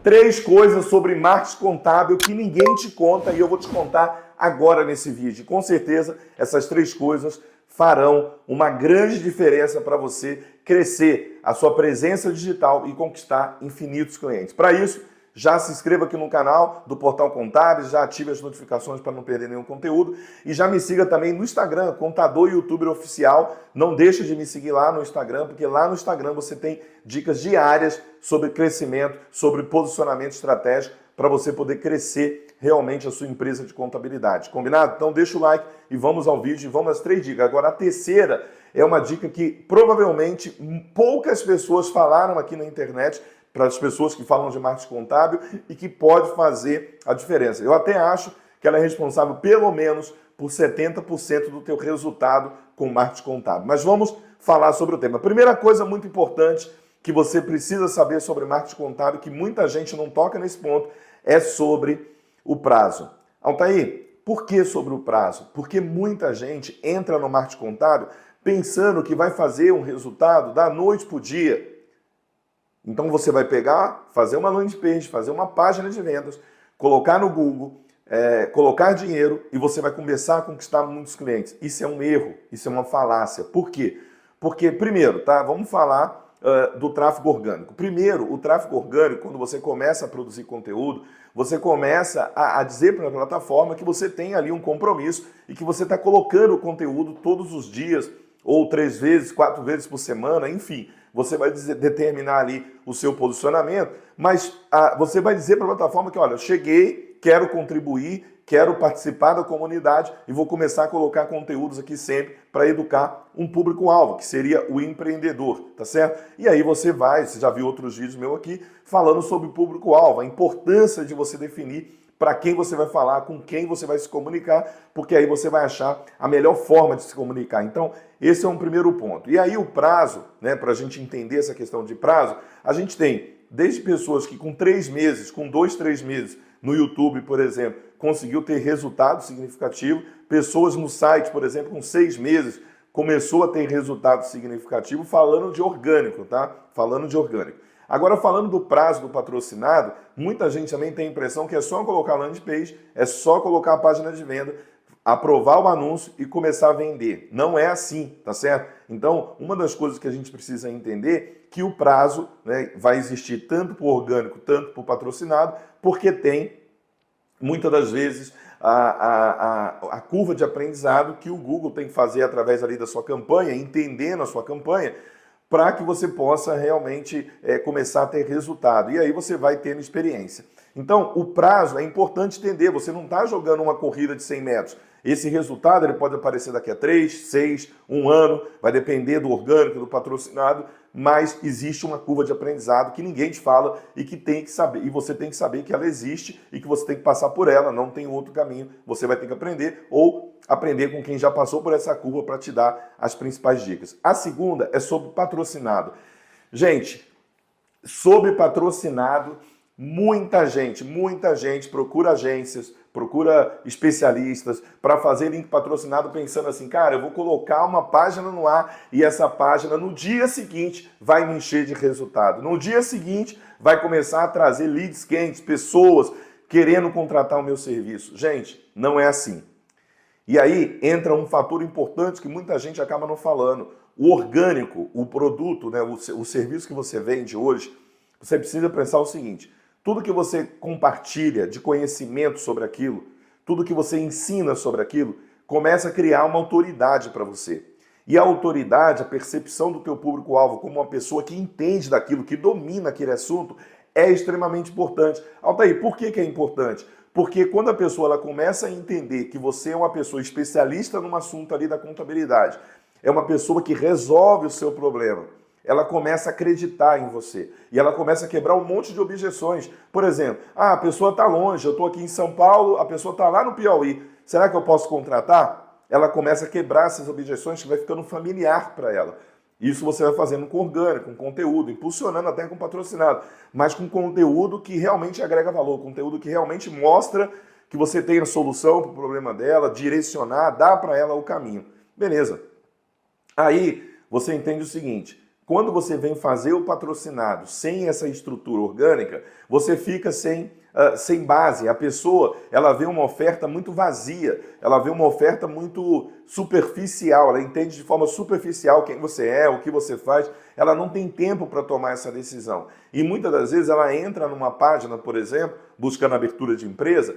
Três coisas sobre marketing contábil que ninguém te conta e eu vou te contar agora nesse vídeo. Com certeza, essas três coisas farão uma grande diferença para você crescer a sua presença digital e conquistar infinitos clientes. Para isso, já se inscreva aqui no canal do Portal Contábil, já ative as notificações para não perder nenhum conteúdo e já me siga também no Instagram, Contador Youtuber Oficial. Não deixe de me seguir lá no Instagram, porque lá no Instagram você tem dicas diárias sobre crescimento, sobre posicionamento estratégico para você poder crescer realmente a sua empresa de contabilidade. Combinado? Então deixa o like e vamos ao vídeo e vamos às três dicas. Agora a terceira é uma dica que provavelmente poucas pessoas falaram aqui na internet, para as pessoas que falam de marketing contábil e que pode fazer a diferença. Eu até acho que ela é responsável pelo menos por 70% do teu resultado com marketing contábil. Mas vamos falar sobre o tema. Primeira coisa muito importante que você precisa saber sobre marketing contábil, que muita gente não toca nesse ponto, é sobre o prazo. Altair, por que sobre o prazo? Porque muita gente entra no marketing contábil pensando que vai fazer um resultado da noite para o dia. Então você vai pegar, fazer uma landing page, fazer uma página de vendas, colocar no Google, colocar dinheiro e você vai começar a conquistar muitos clientes. Isso é um erro, isso é uma falácia. Por quê? Porque, primeiro, tá? Vamos falar do tráfego orgânico. Primeiro, o tráfego orgânico, quando você começa a produzir conteúdo, você começa a dizer para a plataforma que você tem ali um compromisso e que você está colocando o conteúdo todos os dias, ou 3 vezes, 4 vezes por semana, enfim. Você vai determinar ali o seu posicionamento, mas você vai dizer para a plataforma que, olha, eu cheguei, quero contribuir, quero participar da comunidade e vou começar a colocar conteúdos aqui sempre para educar um público-alvo, que seria o empreendedor, tá certo? E aí você já viu outros vídeos meus aqui, falando sobre o público-alvo, a importância de você definir para quem você vai falar, com quem você vai se comunicar, porque aí você vai achar a melhor forma de se comunicar. Então, esse é um primeiro ponto. E aí o prazo, né, para a gente entender essa questão de prazo, a gente tem desde pessoas que com 3 meses, com 2, 3 meses no YouTube, por exemplo, conseguiu ter resultado significativo, pessoas no site, por exemplo, com 6 meses, começou a ter resultado significativo, falando de orgânico, tá? Falando de orgânico. Agora, falando do prazo do patrocinado, muita gente também tem a impressão que é só colocar a landing page, é só colocar a página de venda, aprovar o anúncio e começar a vender. Não é assim, tá certo? Então, uma das coisas que a gente precisa entender é que o prazo, né, vai existir tanto para o orgânico, tanto para o patrocinado, porque tem, muitas das vezes, a curva de aprendizado que o Google tem que fazer através ali da sua campanha, entendendo a sua campanha, para que você possa realmente começar a ter resultado. E aí você vai tendo experiência. Então, o prazo é importante entender. Você não está jogando uma corrida de 100 metros. Esse resultado ele pode aparecer daqui a 3, 6, 1 ano. Vai depender do orgânico, do patrocinado. Mas existe uma curva de aprendizado que ninguém te fala e que tem que saber. E você tem que saber que ela existe e que você tem que passar por ela. Não tem outro caminho. Você vai ter que aprender ou aprender com quem já passou por essa curva para te dar as principais dicas. A segunda é sobre patrocinado. Gente, sobre patrocinado, muita gente procura agências, procura especialistas para fazer link patrocinado pensando assim, cara, eu vou colocar uma página no ar e essa página no dia seguinte vai me encher de resultado. No dia seguinte vai começar a trazer leads quentes, pessoas querendo contratar o meu serviço. Gente, não é assim. E aí entra um fator importante que muita gente acaba não falando. O orgânico, o produto, né, o serviço que você vende hoje, você precisa pensar o seguinte, tudo que você compartilha de conhecimento sobre aquilo, tudo que você ensina sobre aquilo, começa a criar uma autoridade para você. E a autoridade, a percepção do teu público-alvo como uma pessoa que entende daquilo, que domina aquele assunto, é extremamente importante. Altair, por que é importante? Porque quando a pessoa ela começa a entender que você é uma pessoa especialista num assunto ali da contabilidade, é uma pessoa que resolve o seu problema, ela começa a acreditar em você. E ela começa a quebrar um monte de objeções. Por exemplo, a pessoa está longe, eu estou aqui em São Paulo, a pessoa está lá no Piauí. Será que eu posso contratar? Ela começa a quebrar essas objeções que vai ficando familiar para ela. Isso você vai fazendo com orgânico, com conteúdo, impulsionando até com patrocinado, mas com conteúdo que realmente agrega valor, conteúdo que realmente mostra que você tem a solução para o problema dela, direcionar, dar para ela o caminho. Beleza. Aí você entende o seguinte: quando você vem fazer o patrocinado sem essa estrutura orgânica, você fica sem base. A pessoa, ela vê uma oferta muito vazia, ela vê uma oferta muito superficial, ela entende de forma superficial quem você é, o que você faz, ela não tem tempo para tomar essa decisão. E muitas das vezes ela entra numa página, por exemplo, buscando abertura de empresa,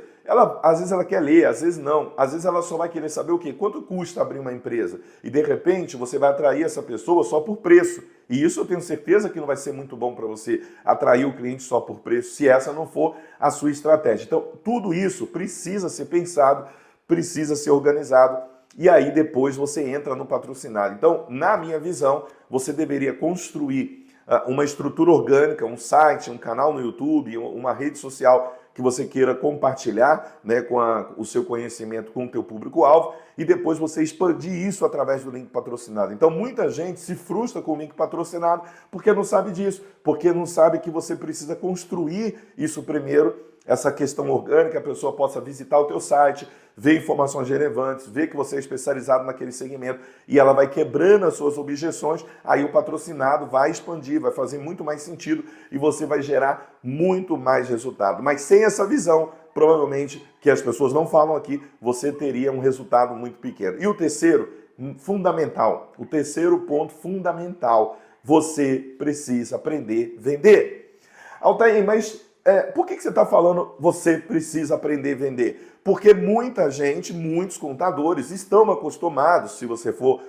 às vezes ela quer ler, às vezes não, às vezes ela só vai querer saber o quê? Quanto custa abrir uma empresa? E de repente você vai atrair essa pessoa só por preço. E isso eu tenho certeza que não vai ser muito bom para você, atrair o cliente só por preço, se essa não for a sua estratégia. Então, tudo isso precisa ser pensado, precisa ser organizado, e aí depois você entra no patrocinado. Então, na minha visão, você deveria construir uma estrutura orgânica, um site, um canal no YouTube, uma rede social que você queira compartilhar, né, com o seu conhecimento com o teu público-alvo, e depois você expandir isso através do link patrocinado. Então muita gente se frustra com o link patrocinado porque não sabe disso, porque não sabe que você precisa construir isso primeiro, essa questão orgânica, a pessoa possa visitar o teu site, ver informações relevantes, ver que você é especializado naquele segmento e ela vai quebrando as suas objeções, aí o patrocinado vai expandir, vai fazer muito mais sentido e você vai gerar muito mais resultado. Mas sem essa visão, provavelmente, que as pessoas não falam aqui, você teria um resultado muito pequeno. E o terceiro, fundamental, o terceiro ponto fundamental, você precisa aprender a vender. Altair, mas por que você está falando você precisa aprender a vender? Porque muita gente, muitos contadores estão acostumados, se você for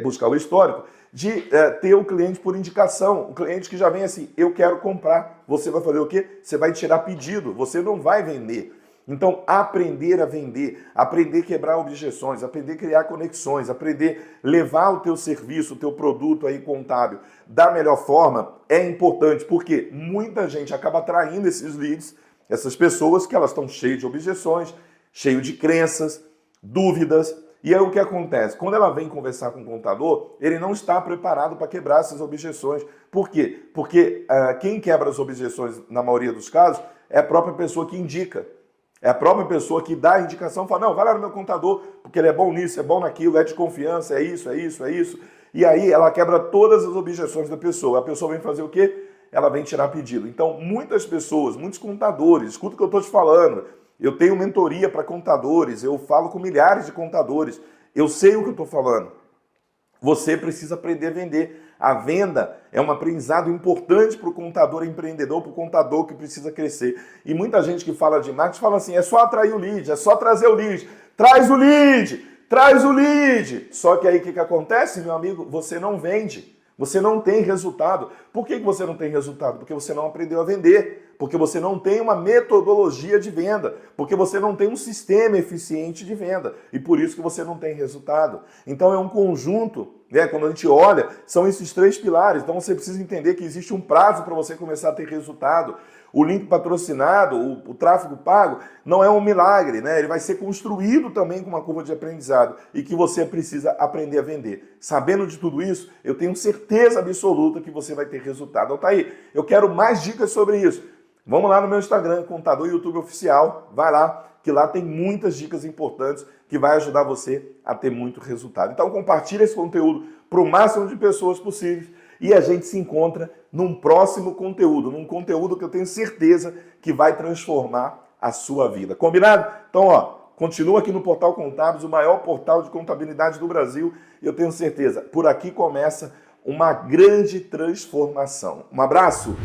buscar o histórico, de ter o cliente por indicação. O cliente que já vem assim, eu quero comprar. Você vai fazer o quê? Você vai tirar pedido, você não vai vender. Então, aprender a vender, aprender a quebrar objeções, aprender a criar conexões, aprender a levar o teu serviço, o teu produto aí contábil da melhor forma é importante, porque muita gente acaba atraindo esses leads, essas pessoas que elas estão cheias de objeções, cheias de crenças, dúvidas. E aí o que acontece? Quando ela vem conversar com o contador, ele não está preparado para quebrar essas objeções. Por quê? Porque quem quebra as objeções, na maioria dos casos, é a própria pessoa que indica. É a própria pessoa que dá a indicação, fala, não, vai lá no meu contador, porque ele é bom nisso, é bom naquilo, é de confiança, é isso, é isso, é isso. E aí ela quebra todas as objeções da pessoa. A pessoa vem fazer o quê? Ela vem tirar pedido. Então, muitas pessoas, muitos contadores, escuta o que eu estou te falando, eu tenho mentoria para contadores, eu falo com milhares de contadores, eu sei o que eu estou falando. Você precisa aprender a vender. A venda é um aprendizado importante para o contador empreendedor, para o contador que precisa crescer. E muita gente que fala de marketing fala assim, é só atrair o lead, é só trazer o lead. Traz o lead, traz o lead. Só que aí o que acontece, meu amigo? Você não vende. Você não tem resultado. Por que você não tem resultado? Porque você não aprendeu a vender. Porque você não tem uma metodologia de venda. Porque você não tem um sistema eficiente de venda. E por isso que você não tem resultado. Então é um conjunto, né? Quando a gente olha, são esses três pilares. Então você precisa entender que existe um prazo para você começar a ter resultado. O link patrocinado, o tráfego pago, não é um milagre, né? Ele vai ser construído também com uma curva de aprendizado e que você precisa aprender a vender. Sabendo de tudo isso, eu tenho certeza absoluta que você vai ter resultado. Então tá aí, eu quero mais dicas sobre isso. Vamos lá no meu Instagram, Contador YouTube Oficial, vai lá, que lá tem muitas dicas importantes que vai ajudar você a ter muito resultado. Então compartilha esse conteúdo para o máximo de pessoas possíveis e a gente se encontra num próximo conteúdo, num conteúdo que eu tenho certeza que vai transformar a sua vida. Combinado? Então, continua aqui no Portal Contábeis, o maior portal de contabilidade do Brasil. E eu tenho certeza, por aqui começa uma grande transformação. Um abraço!